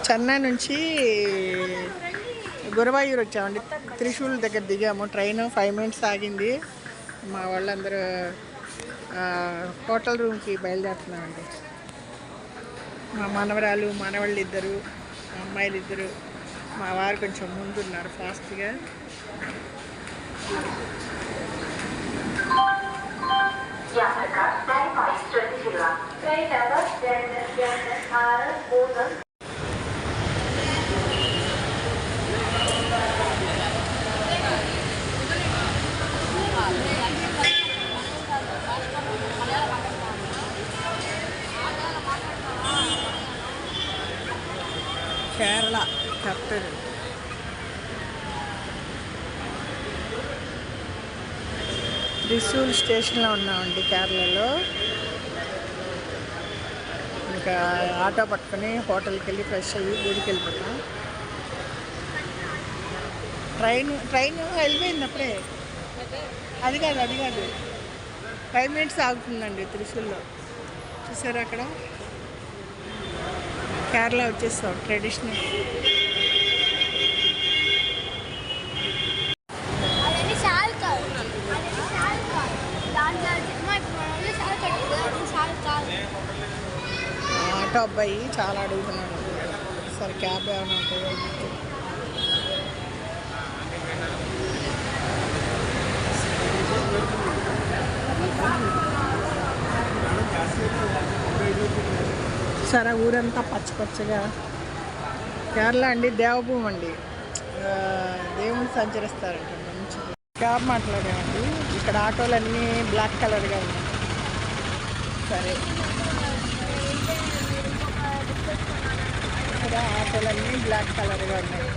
చెన్నై నుంచి గురువాయూర్ వచ్చామండి. త్రిశూల్ దగ్గర దిగాము. ట్రైన్ 5 minutes ఆగింది. మా వాళ్ళందరూ హోటల్ రూమ్కి బయలుదేరుతున్నామండి. మా మనవరాలు మనవాళ్ళు ఇద్దరు, మా అమ్మాయిలు ఇద్దరు, మా వారు కొంచెం ముందున్నారు ఫాస్ట్గా. కేరళ క్యాపిటల్. త్రిశూల్ స్టేషన్లో ఉన్నామండి కేరళలో. ఇంకా ఆటో పట్టుకొని హోటల్కి వెళ్ళి ఫ్రెష్ అయ్యి గుడికి వెళ్ళిపోతాం. ట్రైన్ వెళ్ళిపోయింది అప్పుడే. అది కాదు 5 minutes ఆగుతుందండి త్రిశూల్లో. చూసారా అక్కడ కేరళ వచ్చేస్తాం. ట్రెడిషనల్ ఆటో అబ్బాయి చాలా అడుగుతున్నాడు. సరే క్యాబ్ ఏమైనా ఉంటాయో. సరే ఊరంతా పచ్చగా. కేరళ అండి దేవభూమి అండి. దేవుని సంచరిస్తారంట. మంచి క్యాబ్ మాట్లాడామండి. ఇక్కడ ఆటోలన్నీ బ్లాక్ కలర్గా ఉన్నాయి. సరే ఇక్కడ ఆటోలన్నీ బ్లాక్ కలర్గా ఉన్నాయి.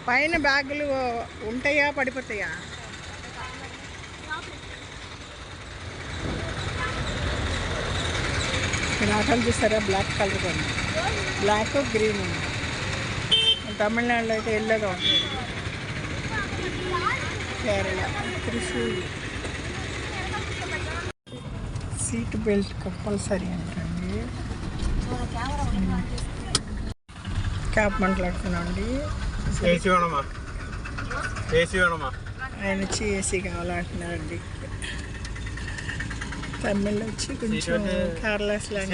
పైన బ్యాగులు ఉంటాయా పడిపోతాయా? ఇక్కడ ఆటోలు చూసారా బ్లాక్ కలర్ ఉంది. బ్లాక్ గ్రీన్ ఉంది. తమిళనాడులో అయితే ఎల్లోగా ఉంటుంది. Kerala Trishul. Seat belt compulsory అంటండి. క్యాబ్ మాట్లాడుతున్నాండి. ఆయన వచ్చి ఏసీ కావాలంటున్నారండి. తమిళ్ వచ్చి కొంచెం Kerala slang.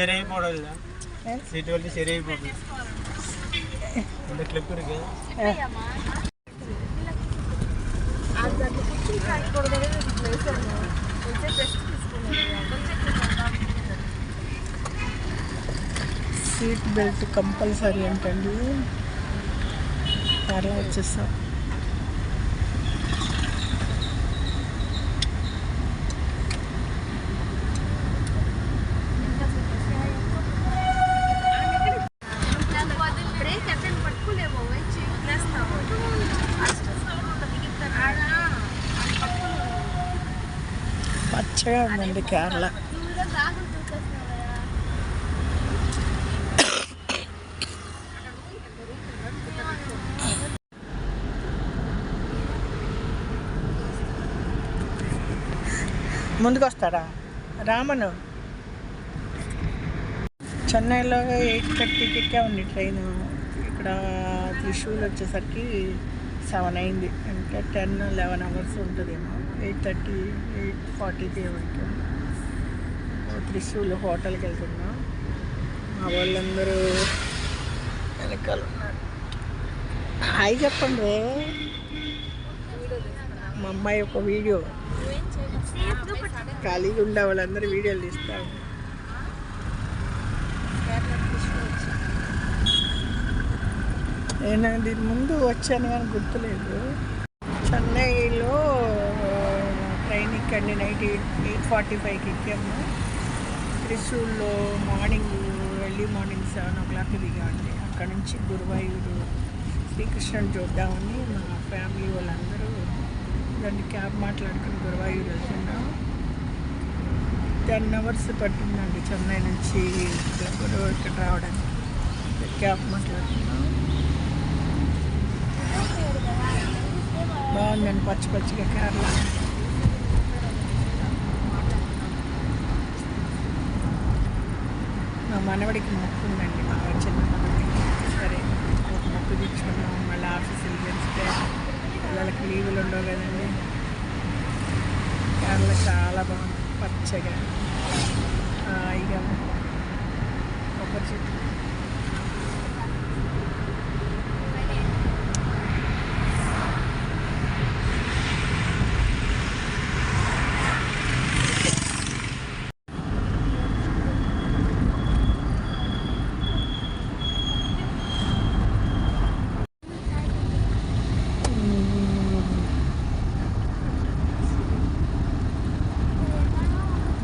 Seat belt compulsory అంటండి. కేరళ వచ్చేస్తాం. పచ్చగా ఉందండి కేరళ. ముందుకు వస్తాడా రామను? చెన్నైలో 8:30కి ఉంది ట్రైను. ఇక్కడ త్రిశూల్ వచ్చేసరికి 7 అయింది. అంటే 10-11 hours ఉంటుందేమో. 8:30 8:40కి వరకు త్రిశూల్ హోటల్కి వెళ్తున్నాం. మా వాళ్ళందరూ వెనకాల ఉన్నారు. హాయ్ చెప్పండి. మా అమ్మాయి ఒక వీడియో ఖాళీగా ఉండే వాళ్ళందరూ వీడియోలు తీస్తాం. నేను దీని ముందు వచ్చాను కానీ గుర్తులేదు. చెన్నైలో ట్రైన్ ఎక్కండి. నైట్ 8:45కి ఎక్కాము. త్రిశూల్లో ఎర్లీ మార్నింగ్ 7 o'clock దిగామండి. అక్కడ నుంచి గురువాయూరు శ్రీకృష్ణుని చూద్దామని మా ఫ్యామిలీ వాళ్ళందరూ దాన్ని క్యాబ్ మాట్లాడుకుని గురువాయూరు వెళ్తున్నాం. 10 hours పట్టిందండి చెన్నై నుంచి ఇక్కడ రావడానికి. క్యాబ్ మాట్లాడుతున్నాం. బాగుందండి పచ్చి పచ్చిగా కేరళ. మా మనవడికి మొక్కు ఉందండి, మా చిన్న మనవడికి. సరే ఒక మొక్కు తెచ్చుకున్నాం. మళ్ళీ ఆఫీసులు తెలిస్తే పిల్లలకి లీవులు ఉండవు కదండి. కేరళ చాలా బాగుంది, పచ్చగా హాయిగా కొబ్బరి చెట్టు.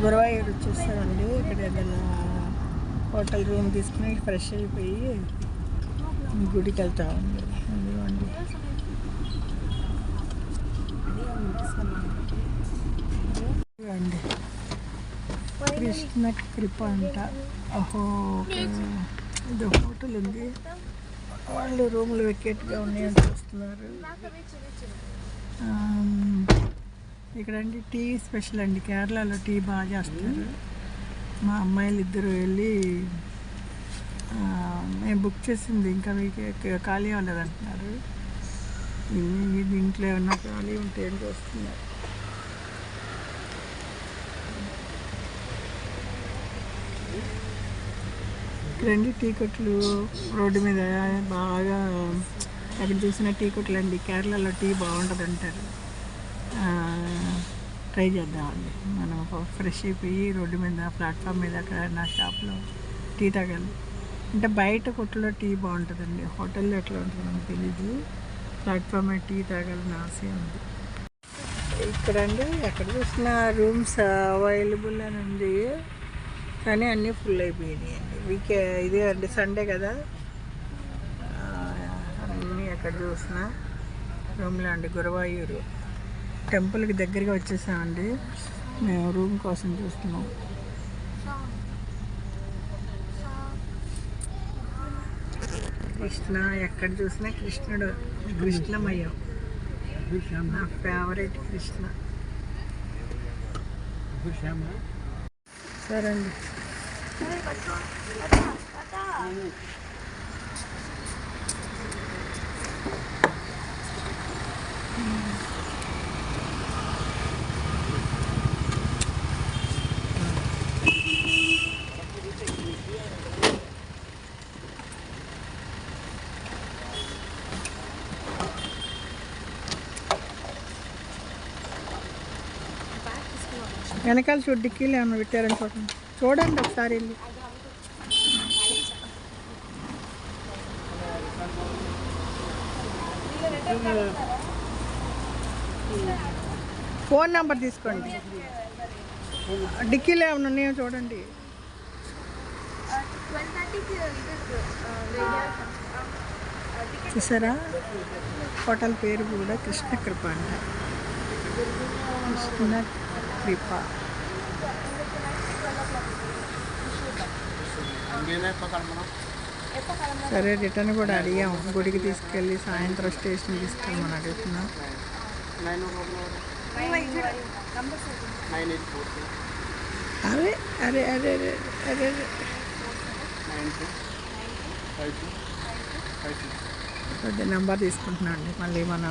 గురువాయూరు వచ్చేసామండి. ఇక్కడ ఏదైనా హోటల్ రూమ్ తీసుకుని ఫ్రెష్ అయిపోయి గుడికి వెళ్తామండి. అదిగోండి అండి కృష్ణ కృప అంట. ఓహో, ఇది హోటల్ ఉంది. వాళ్ళు రూములు వెకేట్గా ఉన్నాయని చూస్తున్నారు. ఇక్కడ అండి టీ స్పెషల్ అండి. కేరళలో టీ బాగా చేస్తారు. మా అమ్మాయిలు ఇద్దరు వెళ్ళి మేము బుక్ చేసింది ఇంకా మీకు ఖాళీ అవ్వలేదు అంటున్నారు. ఇంట్లో ఏమన్నా ఖాళీ ఉంటే ఏం చేస్తున్నారు. ఇక్కడండి టీ కొట్లు రోడ్డు మీద బాగా ఎక్కడ చూసిన టీ కొట్లు అండి. కేరళలో టీ బాగుంటుంది అంటారు. ట్రై చేద్దామండి. మనం ఫ్రెష్ అయిపోయి రోడ్డు మీద ప్లాట్ఫామ్ మీద అక్కడ నా షాప్లో టీ తాగాలి. అంటే బయట కొట్టులో టీ బాగుంటుందండి, హోటల్లో ఎట్లా ఉంటుందో మనకు తెలీదు. ప్లాట్ఫామ్ మీద టీ తాగాలని ఆశ ఉంది. ఇక్కడండి ఎక్కడ చూసిన రూమ్స్ అవైలబుల్ అని ఉంది, కానీ అన్నీ ఫుల్ అయిపోయినాయి అండి. ఇదే అండి సండే కదా, అన్నీ ఎక్కడ చూసినా రూమ్లో అండి. గురువాయూరు టెంపుల్కి దగ్గరగా వచ్చేసామండి. మేము రూమ్ కోసం చూస్తున్నాం. కృష్ణ ఎక్కడ చూసినా కృష్ణుడు, కృష్ణమయ్యం నా ఫేవరెట్ కృష్ణ. సరే అండి. వెనకాల చూడు, డిక్కీలు ఏమన్నా పెట్టారని చూడండి ఒకసారి వెళ్ళి. ఫోన్ నెంబర్ తీసుకోండి, డిక్కీలో ఏమన్నా ఉన్నాయో చూడండి. చూసారా, హోటల్ పేరు కూడా కృష్ణ కృప అంట. కృష్ణ కృప. సరే రిటర్న్ కూడా అడిగాము. గుడికి తీసుకెళ్ళి సాయంత్రం స్టేషన్ తీసుకెళ్ళమని అడుగుతున్నాం. అరే అరే అరే అరే అరే కొద్ది నెంబర్ తీసుకుంటున్నాం అండి. మళ్ళీ మన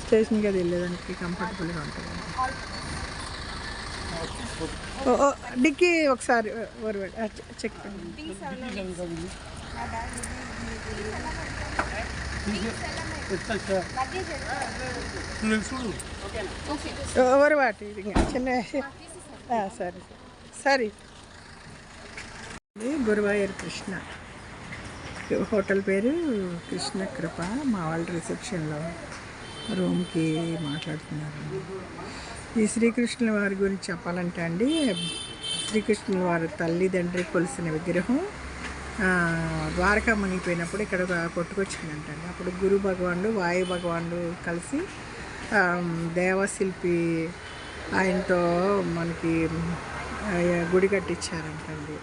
స్టేషన్కి అది వెళ్ళేదానికి కంఫర్టబుల్గా ఉంటుంది. డిక్కీ ఒకసారి చెక్ ఎవరు వాటి చిన్న సరే సరే. గురువాయూర్ కృష్ణ హోటల్ పేరు కృష్ణ కృప. మా వాళ్ళ రిసెప్షన్లో రూమ్కి మాట్లాడుతున్నారు. ఈ శ్రీకృష్ణుల వారి గురించి చెప్పాలంటే అండి, శ్రీకృష్ణుల వారి తల్లిదండ్రి కొలిసిన విగ్రహం ద్వారకా మునిగిపోయినప్పుడు ఇక్కడ కొట్టుకొచ్చిందంటండి. అప్పుడు గురు భగవానుడు వాయు భగవానుడు కలిసి దేవశిల్పి ఆయనతో మనకి గుడి కట్టించారంటండి.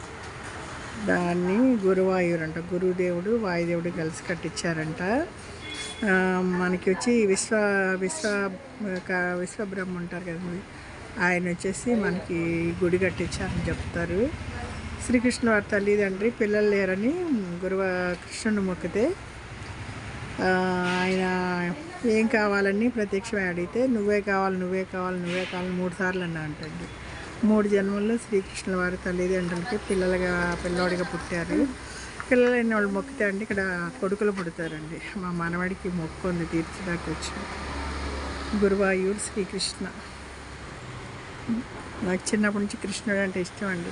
దాన్ని గురువాయూర్ అంట. గురుదేవుడు వాయుదేవుడు కలిసి కట్టించారంట. మనకి వచ్చి విశ్వబ్రహ్మ ఉంటారు కదండి, ఆయన వచ్చేసి మనకి గుడి కట్టించారని చెప్తారు. శ్రీకృష్ణ వారి తల్లిదండ్రి పిల్లలు లేరని కృష్ణుని మొక్కితే ఆయన ఏం కావాలని ప్రత్యక్షమై అడిగితే నువ్వే కావాలి 3 సార్లు అన్నా అంటండి. 3 జన్మల్లో శ్రీకృష్ణుల వారి తల్లిదండ్రులకి పిల్లోడిగా పుట్టారు. పిల్లలైన వాళ్ళు మొక్కితే అండి ఇక్కడ కొడుకులు పుడతారండి. మా మనవడికి మొక్కుంది తీర్చడానికి వచ్చి గురువాయూర్ శ్రీకృష్ణ. నాకు చిన్నప్పటి నుంచి కృష్ణుడు అంటే ఇష్టం అండి.